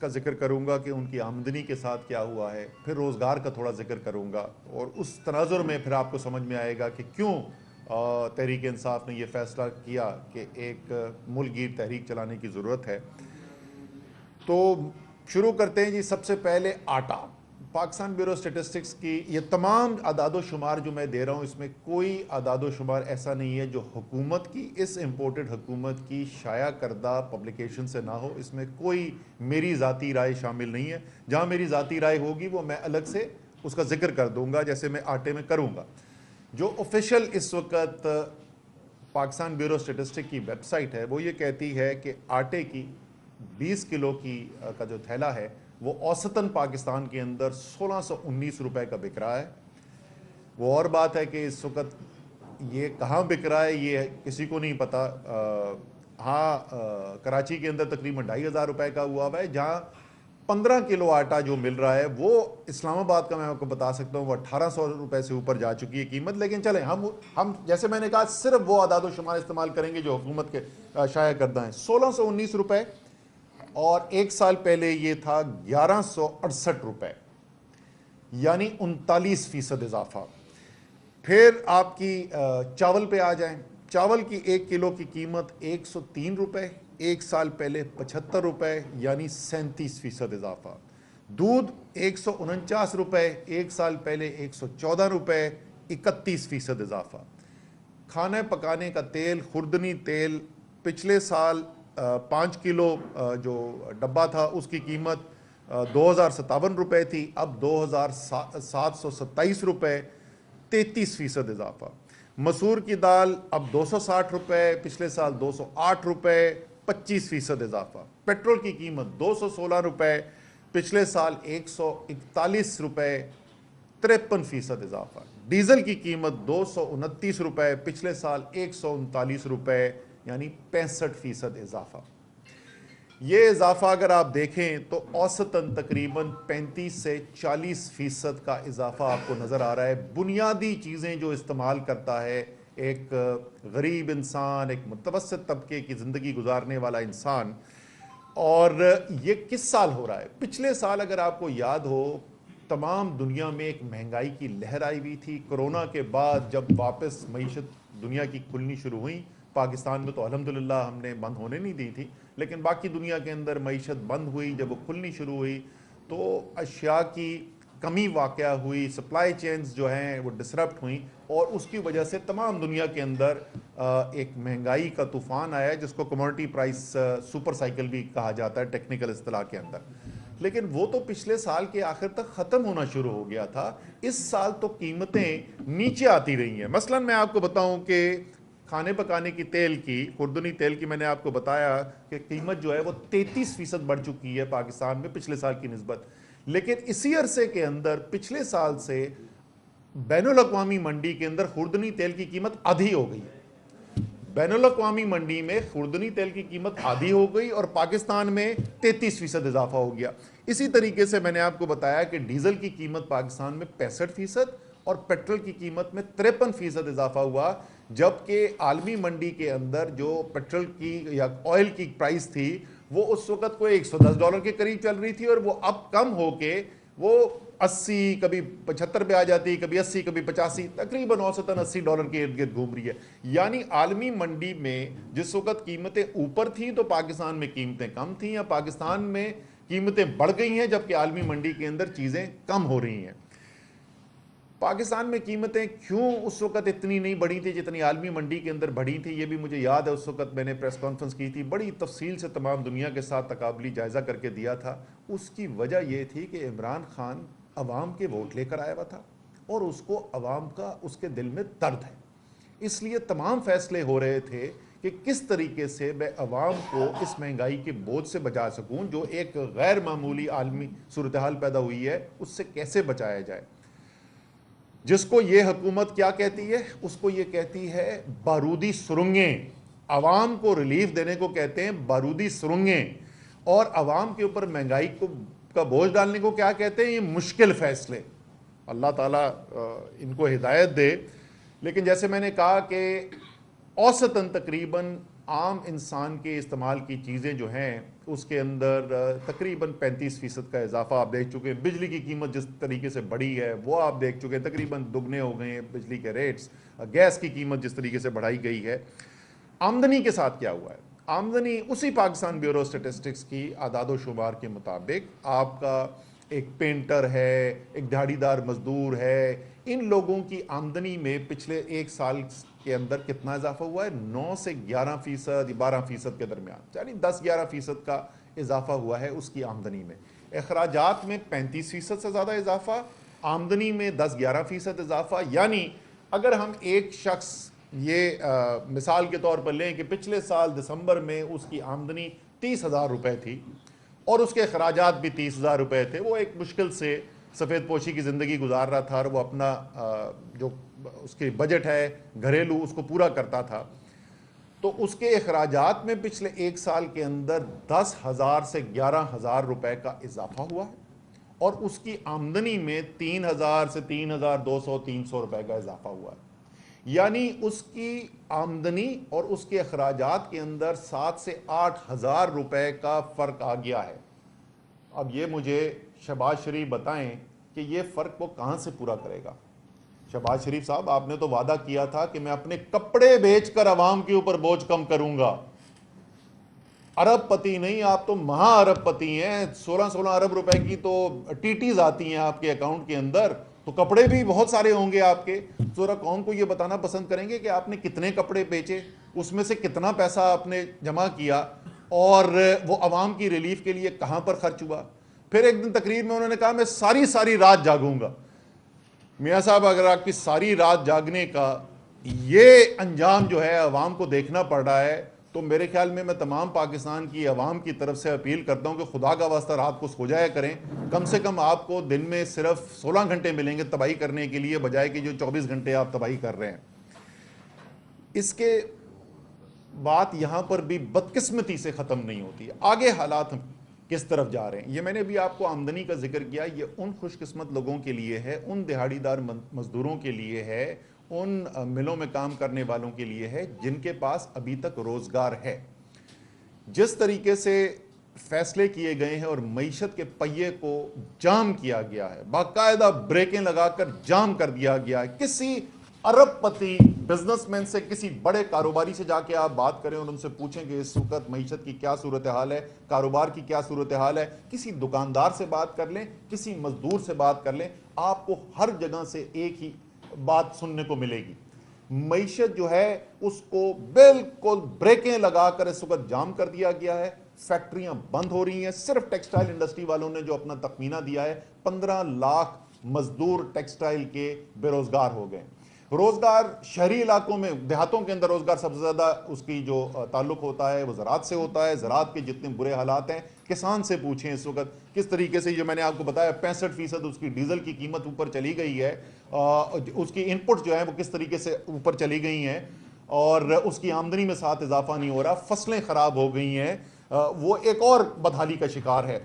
का जिक्र करूंगा कि उनकी आमदनी के साथ क्या हुआ है, फिर रोज़गार का थोड़ा जिक्र करूंगा और उस तनाजुर में फिर आपको समझ में आएगा कि क्यों तहरीक इंसाफ ने यह फैसला किया कि एक मुल्कगीर तहरीक चलाने की ज़रूरत है। तो शुरू करते हैं जी। सबसे पहले आटा। पाकिस्तान ब्यूरो स्टेटिस्टिक्स की ये तमाम अदाद शुमार जो मैं दे रहा हूँ, इसमें कोई अदाद शुमार ऐसा नहीं है जो हुकूमत की, इस इम्पोर्टेड हुकूमत की शाया करदा पब्लिकेशन से ना हो। इसमें कोई मेरी ज़ाती राय शामिल नहीं है। जहाँ मेरी ज़ाती राय होगी वो मैं अलग से उसका जिक्र कर दूंगा, जैसे मैं आटे में करूँगा। जो ऑफिशियल इस वक्त पाकिस्तान ब्यूरो स्टेटिस्टिक की वेबसाइट है वो ये कहती है कि आटे की 20 किलो की का जो थैला है वो औसतन पाकिस्तान के अंदर 1619 रुपए का बिक रहा है। वो और बात है कि इस वक्त ये कहाँ बिक रहा है ये किसी को नहीं पता। हाँ, कराची के अंदर तकरीबन 2500 रुपए का हुआ है, जहाँ 15 किलो आटा जो मिल रहा है वो इस्लामाबाद का मैं आपको बता सकता हूँ वो 1800 रुपए से ऊपर जा चुकी है कीमत। लेकिन चलें, हम जैसे मैंने कहा सिर्फ वो आदाद शुमार इस्तेमाल करेंगे जो हुकूमत के शाया करदा हैं। 1619 रुपए और एक साल पहले ये था 1168 रुपए, यानी 39% इजाफा। फिर आपकी चावल पे आ जाएं। चावल की 1 किलो की कीमत 103 रुपए, एक साल पहले 75 रुपए, यानी 37% इजाफा। दूध 149 रुपए, एक साल पहले 114 रुपए, 31% इजाफा। खाने पकाने का तेल, खुर्दनी तेल, पिछले साल 5 किलो जो डब्बा था उसकी कीमत 2057 रुपए थी, अब 2727 रुपए, 33% इजाफा। मसूर की दाल अब 260 रुपए, पिछले साल 208 रुपए, 25% इजाफा। पेट्रोल की कीमत 216 रुपए, पिछले साल 141 रुपए, 53% इजाफा। डीजल की कीमत 229 रुपए, पिछले साल 139 रुपए, यानी 65% इजाफा। ये इजाफा अगर आप देखें तो औसतन तकरीबन 35 से 40% का इजाफा आपको नज़र आ रहा है। बुनियादी चीज़ें जो इस्तेमाल करता है एक गरीब इंसान, एक मुतवस्सित तबके की ज़िंदगी गुजारने वाला इंसान, और ये किस साल हो रहा है? पिछले साल अगर आपको याद हो तमाम दुनिया में एक महंगाई की लहर आई हुई थी। कोरोना के बाद जब वापस मईशत दुनिया की खुलनी शुरू हुई, पाकिस्तान में तो अल्हम्दुलिल्लाह हमने बंद होने नहीं दी थी, लेकिन बाकी दुनिया के अंदर मईशत बंद हुई। जब वो खुलनी शुरू हुई तो अशिया की कमी वाक़या हुई, सप्लाई चेन्स जो हैं वो डिसरप्ट हुई, और उसकी वजह से तमाम दुनिया के अंदर एक महंगाई का तूफ़ान आया जिसको कमोडिटी प्राइस सुपर साइकिल भी कहा जाता है टेक्निकल इस्तिलाह के अंदर। लेकिन वो तो पिछले साल के आखिर तक ख़त्म होना शुरू हो गया था। इस साल तो कीमतें नीचे आती रही हैं। मसलन मैं आपको बताऊं कि खाने पकाने की तेल की, खुर्दनी तेल की, मैंने आपको बताया कि कीमत जो है वो 33% बढ़ चुकी है पाकिस्तान में पिछले साल की निस्बत। लेकिन इसी अरसे के अंदर पिछले साल से बैनुल अक़वामी मंडी के अंदर खुर्दनी तेल की कीमत आधी हो गई। बैनुल अक़वामी मंडी में खुर्दनी तेल की कीमत आधी हो गई और पाकिस्तान में 33% इजाफा हो गया। इसी तरीके से मैंने आपको बताया कि डीजल की कीमत पाकिस्तान में 65% और पेट्रोल की कीमत में 53% इजाफा हुआ, जबकि आलमी मंडी के अंदर जो पेट्रोल की या ऑयल की प्राइस थी वो उस वक्त कोई $110 के करीब चल रही थी, और वो अब कम होके वो 80, कभी 75 पे आ जाती, कभी 80, कभी 85, तकरीबन औसतन $80 के इर्द गिर्द घूम रही है। यानी आलमी मंडी में जिस वक्त कीमतें ऊपर थी तो पाकिस्तान में कीमतें कम थी, या पाकिस्तान में कीमतें बढ़ गई हैं जबकि आलमी मंडी के अंदर चीज़ें कम हो रही हैं। पाकिस्तान में कीमतें क्यों उस वक्त इतनी नहीं बढ़ी थी जितनी आलमी मंडी के अंदर बढ़ी थी, ये भी मुझे याद है। उस वक्त मैंने प्रेस कॉन्फ्रेंस की थी, बड़ी तफसील से तमाम दुनिया के साथ तकाबली जायज़ा करके दिया था। उसकी वजह यह थी कि इमरान खान अवाम के वोट लेकर आया हुआ था और उसको अवाम का उसके दिल में दर्द है, इसलिए तमाम फैसले हो रहे थे कि किस तरीके से मैं अवाम को इस महंगाई के बोझ से बचा सकूं जो एक गैर मामूली आलमी सूरत हाल पैदा हुई है, उससे कैसे बचाया जाए। जिसको ये हुकूमत क्या कहती है, उसको ये कहती है बारूदी सुरंगें। अवाम को रिलीफ देने को कहते हैं बारूदी सुरंगें, और अवाम के ऊपर महंगाई को का बोझ डालने को क्या कहते हैं, ये मुश्किल फैसले। अल्लाह ताला इनको हिदायत दे। लेकिन जैसे मैंने कहा कि औसतन तकरीबन आम इंसान के इस्तेमाल की चीज़ें जो हैं उसके अंदर तकरीबन 35% का इजाफा आप देख चुके हैं। बिजली की कीमत जिस तरीके से बढ़ी है वो आप देख चुके हैं, तकरीबन दुगने हो गए हैं बिजली के रेट्स। गैस की कीमत जिस तरीके से बढ़ाई गई है। आमदनी के साथ क्या हुआ है? आमदनी उसी पाकिस्तान ब्यूरो स्टेटिस्टिक्स की आदाद शुमार के मुताबिक आपका एक पेंटर है, एक दिहाड़ीदार मजदूर है, इन लोगों की आमदनी में पिछले एक साल के अंदर कितना इजाफा हुआ है? 9 से 11% 12% के दरमियान, यानी 10-11% का इजाफा हुआ है उसकी आमदनी में। अखराजात में 35% से ज़्यादा इजाफा, आमदनी में 10-11% इजाफा। यानी अगर हम एक शख्स ये मिसाल के तौर पर लें कि पिछले साल दिसंबर में उसकी आमदनी 30,000 रुपये थी और उसके अखराजात भी 30,000 रुपये थे, वो एक मुश्किल से सफ़ेद पोशी की ज़िंदगी गुजार रहा था और वो अपना जो उसके बजट है घरेलू उसको पूरा करता था, तो उसके अखराजात में पिछले एक साल के अंदर 10,000 से 11,000 रुपये का इजाफा हुआ है और उसकी आमदनी में 3,000 से 3,200 300 रुपये का इजाफा हुआ है। यानी उसकी आमदनी और उसके अखराजात के अंदर 7 से 8,000 रुपये का फ़र्क आ गया है। अब ये मुझे शहबाज शरीफ बताएं कि ये फ़र्क वो कहाँ से पूरा करेगा? शहबाज शरीफ साहब, आपने तो वादा किया था कि मैं अपने कपड़े बेचकर अवाम के ऊपर बोझ कम करूंगा। अरबपति नहीं, आप तो महा अरबपति हैं। 16-16 अरब रुपए की तो टीटीज आती हैं आपके अकाउंट के अंदर, तो कपड़े भी बहुत सारे होंगे आपके। जरा कौन को ये बताना पसंद करेंगे कि आपने कितने कपड़े बेचे, उसमें से कितना पैसा आपने जमा किया और वो अवाम की रिलीफ के लिए कहां पर खर्च हुआ? फिर एक दिन तकरीर में उन्होंने कहा मैं सारी सारी रात जागूंगा। मियाँ साहब, अगर आपकी सारी रात जागने का ये अंजाम जो है अवाम को देखना पड़ रहा है, तो मेरे ख्याल में मैं तमाम पाकिस्तान की अवाम की तरफ से अपील करता हूं कि खुदा का वास्ता रात को सो जाया करें। कम से कम आपको दिन में सिर्फ 16 घंटे मिलेंगे तबाही करने के लिए, बजाय कि जो 24 घंटे आप तबाही कर रहे हैं। इसके बात यहां पर भी बदकिस्मती से ख़त्म नहीं होती है। आगे हालात किस तरफ जा रहे हैं, ये मैंने भी आपको आमदनी का जिक्र किया। ये उन खुशकिस्मत लोगों के लिए है, उन दिहाड़ीदार मजदूरों के लिए है, उन मिलों में काम करने वालों के लिए है जिनके पास अभी तक रोजगार है। जिस तरीके से फैसले किए गए हैं और मईशत के पहिए को जाम किया गया है, बाकायदा ब्रेकें लगाकर जाम कर दिया गया है। किसी अरबपति बिजनेसमैन से, किसी बड़े कारोबारी से जाके आप बात करें और उनसे पूछें कि इस वक्त मईशत की क्या सूरत हाल है, कारोबार की क्या सूरत हाल है, किसी दुकानदार से बात कर लें, किसी मजदूर से बात कर लें, आपको हर जगह से एक ही बात सुनने को मिलेगी। मईशत जो है उसको बिल्कुल ब्रेकें लगाकर इस वक्त जाम कर दिया गया है। फैक्ट्रियां बंद हो रही हैं। सिर्फ टेक्सटाइल इंडस्ट्री वालों ने जो अपना तखमीना दिया है, 15 लाख मजदूर टेक्सटाइल के बेरोजगार हो गए। रोजगार शहरी इलाकों में, देहातों के अंदर रोजगार सबसे ज्यादा उसकी जो ताल्लुक होता है वो ज़राअत से होता है। ज़राअत के जितने बुरे हालात हैं, किसान से पूछें इस वक्त किस तरीके से, जो मैंने आपको बताया 65% उसकी डीजल की कीमत ऊपर चली गई है, उसकी इनपुट जो है वो किस तरीके से ऊपर चली गई हैं और उसकी आमदनी में साथ इजाफा नहीं हो रहा, फसलें खराब हो गई हैं, वो एक और बदहाली का शिकार है।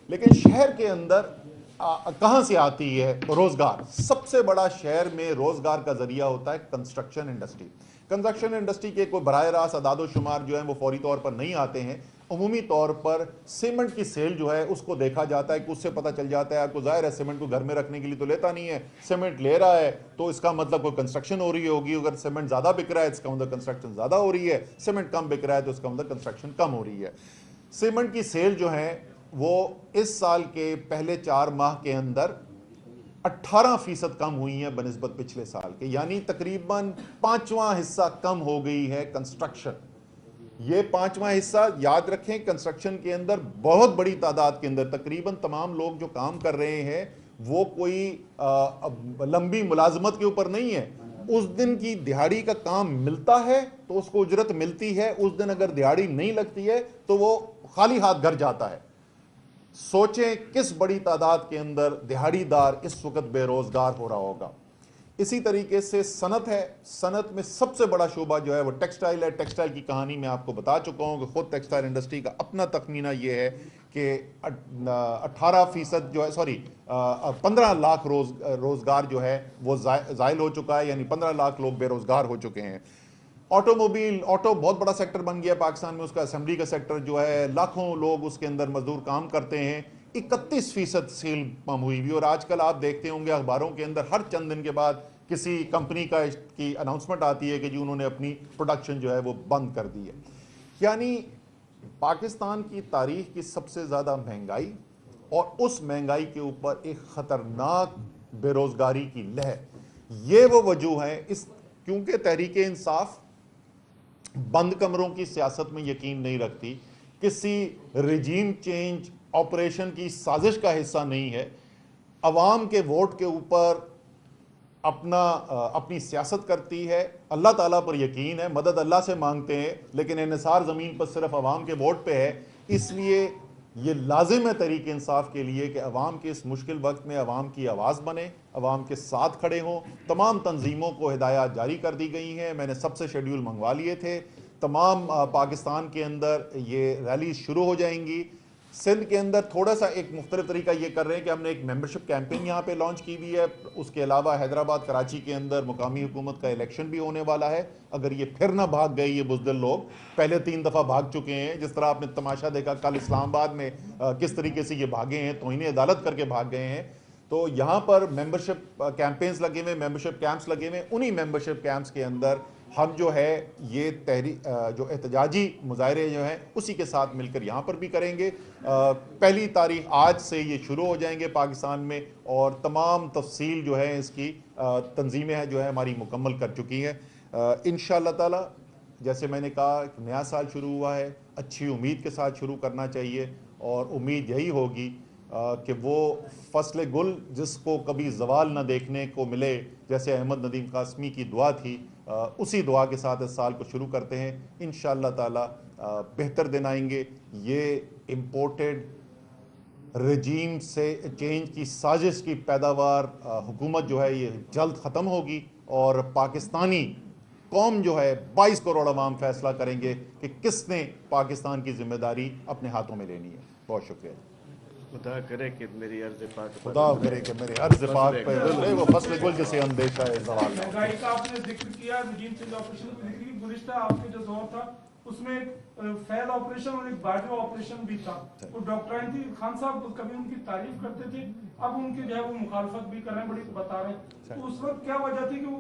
लेकिन शहर के अंदर कहां से आती है रोजगार? सबसे बड़ा शहर में रोजगार का जरिया होता है कंस्ट्रक्शन इंडस्ट्री। कंस्ट्रक्शन इंडस्ट्री के कोई बराह रास्त अदाद शुमार जो है वो फौरी तौर पर नहीं आते हैं। अमूमी तौर पर सीमेंट की सेल जो है उसको देखा जाता है कि उससे पता चल जाता है। आपको जाहिर है सीमेंट को घर में रखने के लिए तो लेता नहीं है, सीमेंट ले रहा है तो इसका मतलब कोई कंस्ट्रक्शन हो रही होगी। अगर सीमेंट ज्यादा बिक रहा है इसका मतलब कंस्ट्रक्शन ज्यादा हो रही है, सीमेंट कम बिक रहा है तो इसका मतलब कंस्ट्रक्शन कम हो रही है। सीमेंट की सेल जो है वो इस साल के पहले 4 माह के अंदर 18% कम हुई है बनिस्बत पिछले साल के, यानी तकरीबन 5वां हिस्सा कम हो गई है कंस्ट्रक्शन। ये 5वां हिस्सा याद रखें, कंस्ट्रक्शन के अंदर बहुत बड़ी तादाद के अंदर तकरीबन तमाम लोग जो काम कर रहे हैं वो कोई लंबी मुलाजमत के ऊपर नहीं है। उस दिन की दिहाड़ी का काम मिलता है तो उसको उजरत मिलती है, उस दिन अगर दिहाड़ी नहीं लगती है तो वो खाली हाथ घर जाता है। सोचें किस बड़ी तादाद के अंदर दिहाड़ीदार इस वक्त बेरोजगार हो रहा होगा। इसी तरीके से सनत है, सनत में सबसे बड़ा शोबा जो है वो टेक्सटाइल है। टेक्सटाइल की कहानी मैं आपको बता चुका हूं कि खुद टेक्सटाइल इंडस्ट्री का अपना तखमीना यह है कि 18% जो है, 15 लाख रोजगार जो है वो जायल हो चुका है, यानी 15 लाख लोग बेरोजगार हो चुके हैं। ऑटोमोबाइल, ऑटो बहुत बड़ा सेक्टर बन गया पाकिस्तान में, उसका असेंबली का सेक्टर जो है, लाखों लोग उसके अंदर मजदूर काम करते हैं, 31% सेल कम हुई भी। और आजकल आप देखते होंगे अखबारों के अंदर हर चंद दिन के बाद किसी कंपनी की अनाउंसमेंट आती है कि जी उन्होंने अपनी प्रोडक्शन जो है वो बंद कर दी है। यानी पाकिस्तान की तारीख की सबसे ज़्यादा महंगाई और उस महंगाई के ऊपर एक ख़तरनाक बेरोज़गारी की लहर, ये वो वजूह है। इस क्योंकि तहरीक इंसाफ बंद कमरों की सियासत में यकीन नहीं रखती, किसी रिजीम चेंज ऑपरेशन की साजिश का हिस्सा नहीं है, अवाम के वोट के ऊपर अपनी सियासत करती है, अल्लाह ताला पर यकीन है, मदद अल्लाह से मांगते हैं, लेकिन इन्हिसार ज़मीन पर सिर्फ अवाम के वोट पे है। इसलिए ये लाजिम है तहरीक इंसाफ के लिए कि अवाम के इस मुश्किल वक्त में अवाम की आवाज़ बने, अवाम के साथ खड़े हों। तमाम तंजीमों को हिदायत जारी कर दी गई हैं, मैंने सबसे शेड्यूल मंगवा लिए थे। तमाम पाकिस्तान के अंदर ये रैली शुरू हो जाएंगी। सिंध के अंदर थोड़ा सा एक मुख्तलिफ तरीका ये कर रहे हैं कि हमने एक मेंबरशिप कैंपेन यहाँ पे लॉन्च की हुई है। उसके अलावा हैदराबाद, कराची के अंदर मुकामी हुकूमत का इलेक्शन भी होने वाला है। अगर ये फिर ना भाग गए, ये बुज़दिल लोग पहले 3 दफ़ा भाग चुके हैं, जिस तरह आपने तमाशा देखा कल इस्लामाबाद में किस तरीके से ये भागे हैं, तो इन्हें अदालत करके भाग गए हैं। तो यहाँ पर मेंबरशिप कैंपेन्स लगे हुए, मेंबरशिप कैंप्स लगे हुए। उन्हीं मेंबरशिप कैंप्स के अंदर हम जो है ये जो एहतजाजी मुजाहरे जो हैं उसी के साथ मिलकर यहाँ पर भी करेंगे। पहली तारीख आज से ये शुरू हो जाएंगे पाकिस्तान में, और तमाम तफसील जो है इसकी तंजीमें हैं जो है हमारी मुकम्मल कर चुकी हैं। इंशाअल्लाह ताला जैसे मैंने कहा नया साल शुरू हुआ है, अच्छी उम्मीद के साथ शुरू करना चाहिए, और उम्मीद यही होगी कि वो फसल गुल जिसको कभी जवाल न देखने को मिले, जैसे अहमद नदीम कासमी की दुआ थी, उसी दुआ के साथ इस साल को शुरू करते हैं। इंशाअल्लाह ताला बेहतर दिन आएंगे। ये इम्पोर्टेड रजीम से चेंज की साजिश की पैदावार हुकूमत जो है ये जल्द ख़त्म होगी, और पाकिस्तानी कौम जो है 22 करोड़ अवाम फैसला करेंगे कि किसने पाकिस्तान की जिम्मेदारी अपने हाथों में लेनी है। बहुत शुक्रिया। खुदा करे कि मेरी अर्ज़ पाक खुदा करे कि मेरे अर्ज़ पाक पे वो फसल गुल जैसे अंदेशा है सवाल में। महंगाई का आपने जिक्र किया, रजीम चेंज ऑपरेशन का जिक्र किया। गुज़िश्ता आपके जो दौर था उसमें फैल ऑपरेशन और एक बाजवा ऑपरेशन भी था। वो डॉक्टराइन थी, खान साहब कभी उनकी तारीफ करते थे, अब उनकी जो है वो मुखालफत भी कर रहे हैं, बड़ी बता रहे हैं। तो उस वक्त क्या वजह थी कि वो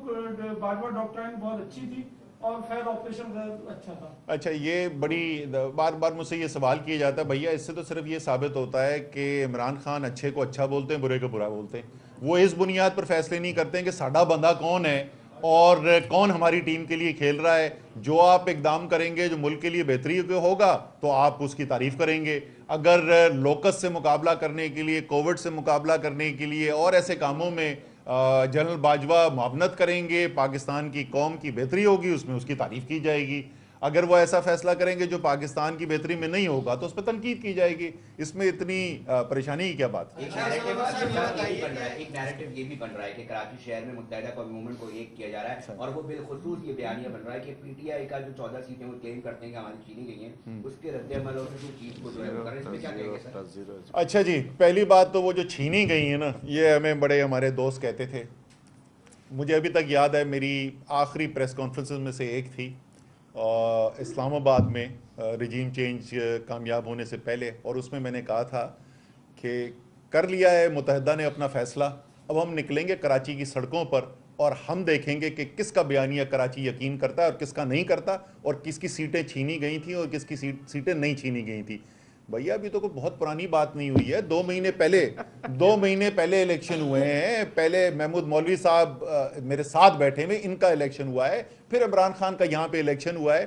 बाजवा डॉक्टराइन बहुत अच्छी थी और फैल ऑपरेशन अच्छा था? अच्छा, ये बड़ी बार बार मुझसे ये सवाल किया जाता है, भैया इससे तो सिर्फ ये साबित होता है कि इमरान खान अच्छे को अच्छा बोलते हैं, बुरे को बुरा बोलते हैं। वो इस बुनियाद पर फैसले नहीं करते हैं कि साडा बंदा कौन है और कौन हमारी टीम के लिए खेल रहा है। जो आप इकदाम करेंगे जो मुल्क के लिए बेहतरी होगा तो आप उसकी तारीफ करेंगे। अगर लोकस से मुकाबला करने के लिए, कोविड से मुकाबला करने के लिए और ऐसे कामों में जनरल बाजवा मुआवनत करेंगे, पाकिस्तान की कौम की बेहतरी होगी, उसमें उसकी तारीफ की जाएगी। अगर वो ऐसा फैसला करेंगे जो पाकिस्तान की बेहतरी में नहीं होगा तो उस पर तनकीद की जाएगी। इसमें इतनी परेशानी की क्या बात है? एक नैरेटिव ये भी बन रहा है कि कराची शहर में मुत्तहिदा कौमी मूवमेंट को एक किया जा रहा है, और वो बिलखुसूस ये बयानिया बन रहा है कि पीटीआई का जो 14 सीटें वो क्लेम करते हैं कि हमारी छीनी गई हैं, उसके रद्द-ए-अमल और उस चीज को जो है वो कर रहे हैं। इसमें क्या कहेंगे सर? अच्छा जी, पहली बात तो वो जो छीनी गई है ना, ये हमें बड़े हमारे दोस्त कहते थे। मुझे अभी तक याद है मेरी आखिरी प्रेस कॉन्फ्रेंसेस में से एक थी इस्लामाबाद में रिजीम चेंज कामयाब होने से पहले, और उसमें मैंने कहा था कि कर लिया है मुत्तहिदा ने अपना फ़ैसला, अब हम निकलेंगे कराची की सड़कों पर और हम देखेंगे कि किसका बयानिया कराची यकीन करता है और किसका नहीं करता, और किसकी सीटें छीनी गई थी और किसकी सीटें नहीं छीनी गई थी। भैया अभी तो कोई बहुत पुरानी बात नहीं हुई है, 2 महीने पहले इलेक्शन हुए हैं। पहले महमूद मौलवी साहब मेरे साथ बैठे हुए, इनका इलेक्शन हुआ है, फिर इमरान खान का यहाँ पे इलेक्शन हुआ है।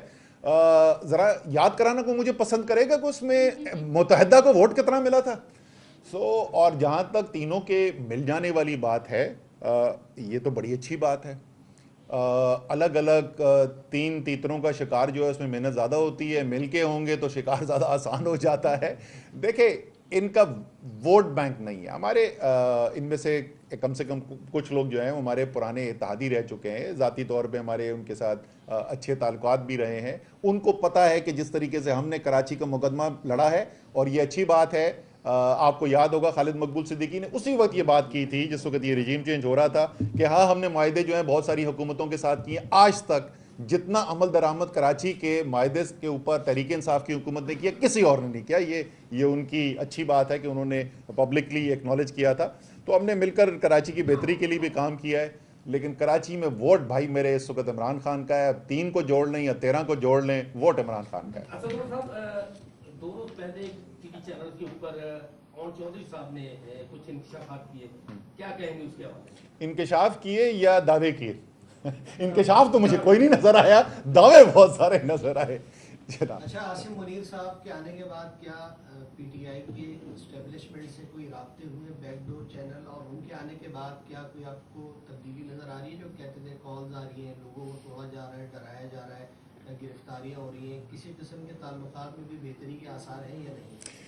ज़रा याद कराना को मुझे पसंद करेगा कि उसमें मुत्तहिदा को वोट कितना मिला था। और जहाँ तक तीनों के मिल जाने वाली बात है, ये तो बड़ी अच्छी बात है। अलग अलग 3 तीतरों का शिकार जो है उसमें मेहनत ज़्यादा होती है, मिलके होंगे तो शिकार ज़्यादा आसान हो जाता है। देखिए इनका वोट बैंक नहीं है हमारे, इनमें से कम कुछ लोग जो हैं वो हमारे पुराने इत्तेहादी रह चुके हैं, ज़ाती तौर पे हमारे उनके साथ अच्छे ताल्लुकात भी रहे हैं। उनको पता है कि जिस तरीके से हमने कराची का मुकदमा लड़ा है, और ये अच्छी बात है। आपको याद होगा खालिद मकबूल सिद्दीकी ने उसी वक्त ये बात की थी जिस वक्त ये रिजीम चेंज हो रहा था कि हाँ हमने मुआहदे जो हैं बहुत सारी हुकूमतों के साथ किए, आज तक जितना अमल दरामद कराची के मायदे के ऊपर तहरीक इंसाफ की हुकूमत ने किया, किसी और ने नहीं किया। ये उनकी अच्छी बात है कि उन्होंने पब्लिकली एक्नॉलेज किया था। तो हमने मिलकर कराची की बेहतरी के लिए भी काम किया है। लेकिन कराची में वोट भाई मेरे इस वक्त इमरान खान का है। 3 को जोड़ लें या 13 को जोड़ लें, वोट इमरान खान का है। असद साहब, 2 रोज पहले टीवी चैनल के ऊपर अमन चौधरी साहब ने कुछ इंकशाफात किए, क्या कहेंगे उसके हवाले? इंकशाफ किए या दावे किए? इंकशाफ तो मुझे कोई नहीं नजर आया, दावे बहुत सारे नजर आए। अच्छा, आसिम मुनीर साहब के आने के बाद क्या पीटीआई के एस्टेब्लिशमेंट से कोई राब्ते हुए बैकडोर चैनल, और उनके आने के बाद क्या कोई आपको तब्दीली नजर आ रही है? जो कहते थे कॉल्स आ रही हैं, लोगों को तोड़ा जा रहा है, डराया जा रहा है, गिरफ्तारियां हो रही हैं, किसी किस्म के ताल्लुकात में भी बेहतरी के आसार हैं या नहीं?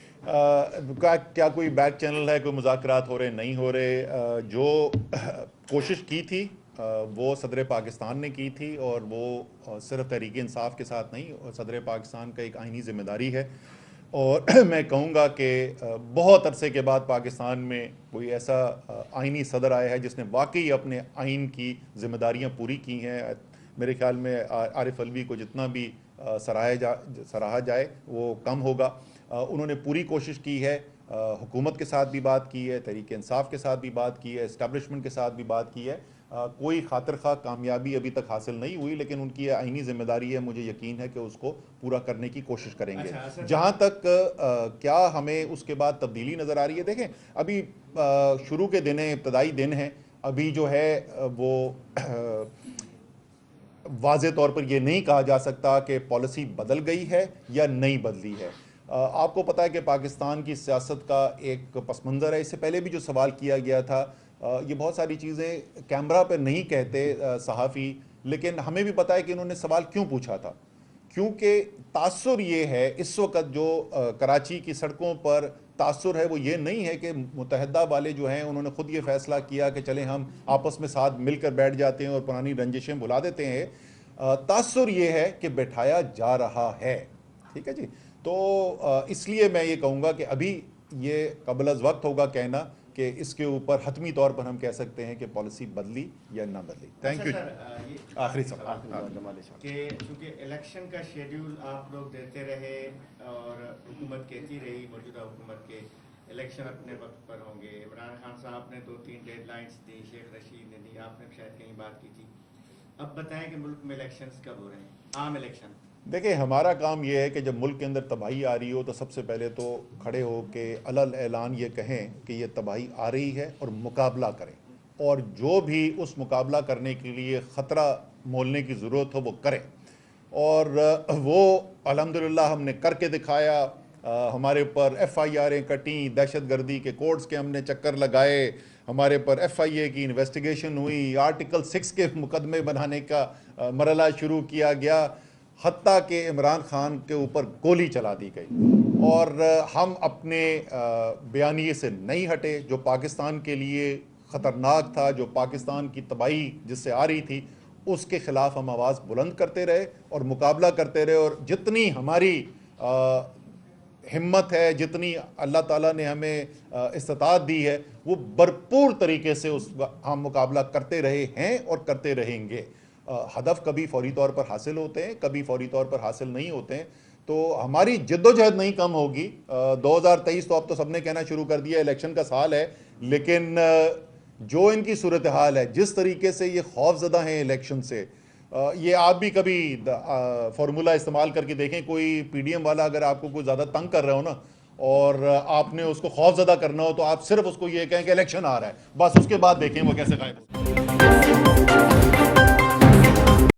क्या कोई बैक चैनल है, कोई मुज़ाकरात हो रहे नहीं हो रहे? जो कोशिश की थी वो सदर पाकिस्तान ने की थी, और वो सिर्फ तहरीक इंसाफ के साथ नहीं, सदर पाकिस्तान का एक आइनी ज़िम्मेदारी है। और मैं कहूँगा कि बहुत अरसे के बाद पाकिस्तान में कोई ऐसा आइनी सदर आया है जिसने वाकई अपने आइन की ज़िम्मेदारियाँ पूरी की हैं। मेरे ख्याल में आरिफ अलवी को जितना भी सराहा जाए वो कम होगा। उन्होंने पूरी कोशिश की है, हुकूमत के साथ भी बात की है, तहरीक इंसाफ के साथ भी बात की है, इस्टेब्लिशमेंट के साथ भी बात की है। कोई खातिर खा कामयाबी अभी तक हासिल नहीं हुई, लेकिन उनकी आइनी जिम्मेदारी है, मुझे यकीन है कि उसको पूरा करने की कोशिश करेंगे। अच्छा, जहाँ तक क्या हमें उसके बाद तब्दीली नज़र आ रही है, देखें अभी शुरू के दिन हैं, इब्तदाई दिन हैं। अभी जो है वो वाज़े तौर पर यह नहीं कहा जा सकता कि पॉलिसी बदल गई है या नहीं बदली है। आपको पता है कि पाकिस्तान की सियासत का एक पस मंज़र है। इससे पहले भी जो सवाल किया गया था, ये बहुत सारी चीज़ें कैमरा पर नहीं कहते सहाफ़ी, लेकिन हमें भी पता है कि इन्होंने सवाल क्यों पूछा था। क्योंकि तासुर ये है इस वक्त जो कराची की सड़कों पर तासुर है, वो ये नहीं है कि मुत्तहिदा वाले जो हैं उन्होंने ख़ुद ये फ़ैसला किया कि चलें हम आपस में साथ मिलकर बैठ जाते हैं और पुरानी रंजिशें भुला देते हैं। तासुर ये है कि बैठाया जा रहा है। ठीक है जी। तो इसलिए मैं ये कहूँगा कि अभी ये कबल अज़ वक्त होगा कहना कि इसके ऊपर हतमी तौर पर हम कह सकते हैं कि पॉलिसी बदली या ना बदली। Thank you. आखिरी सवाल कि चूँकि इलेक्शन का शेड्यूल आप लोग देते रहे और हुकूमत कहती रही, मौजूदा हुकूमत के इलेक्शन अपने वक्त पर होंगे, इमरान खान साहब ने 2-3 डेडलाइंस दी, शेख रशीद ने दी, आपने शायद कहीं बात की थी। अब बताएं कि मुल्क में इलेक्शंस कब हो रहे हैं, आम इलेक्शन? देखिए, हमारा काम ये है कि जब मुल्क के अंदर तबाही आ रही हो तो सबसे पहले तो खड़े हो के अलल ऐलान ये कहें कि ये तबाही आ रही है और मुकाबला करें, और जो भी उस मुकाबला करने के लिए ख़तरा मोलने की ज़रूरत हो वो करें। और वो अल्हम्दुलिल्लाह हमने करके दिखाया। हमारे ऊपर FIRें कटी, दहशत गर्दी के कोर्ट्स के हमने चक्कर लगाए, हमारे पर FIA की इन्वेस्टिगेशन हुई, आर्टिकल 6 के मुकदमे बनाने का मरला शुरू किया गया, हत्ता के इमरान खान के ऊपर गोली चला दी गई। और हम अपने बयानिए से नहीं हटे। जो पाकिस्तान के लिए ख़तरनाक था, जो पाकिस्तान की तबाही जिससे आ रही थी, उसके ख़िलाफ़ हम आवाज़ बुलंद करते रहे और मुकाबला करते रहे। और जितनी हमारी हिम्मत है, जितनी अल्लाह ताला ने हमें इस्तात दी है, वो भरपूर तरीके से हम मुकाबला करते रहे हैं और करते रहेंगे। हदफ कभी फौरी तौर पर हासिल होते हैं, कभी फौरी तौर पर हासिल नहीं होते हैं। तो हमारी जद्दोजहद नहीं कम होगी। 2023 तो अब तो सबने कहना शुरू कर दिया इलेक्शन का साल है, लेकिन जो इनकी सूरत हाल है, जिस तरीके से ये खौफजदा हैं इलेक्शन से, ये आप भी कभी फार्मूला इस्तेमाल करके देखें। कोई PDM वाला अगर आपको कोई ज़्यादा तंग कर रहा हो ना, और आपने उसको खौफजदा करना हो, तो आप सिर्फ उसको ये कहें कि इलेक्शन आ रहा है, बस उसके बाद देखें वो कैसे गायब होता है।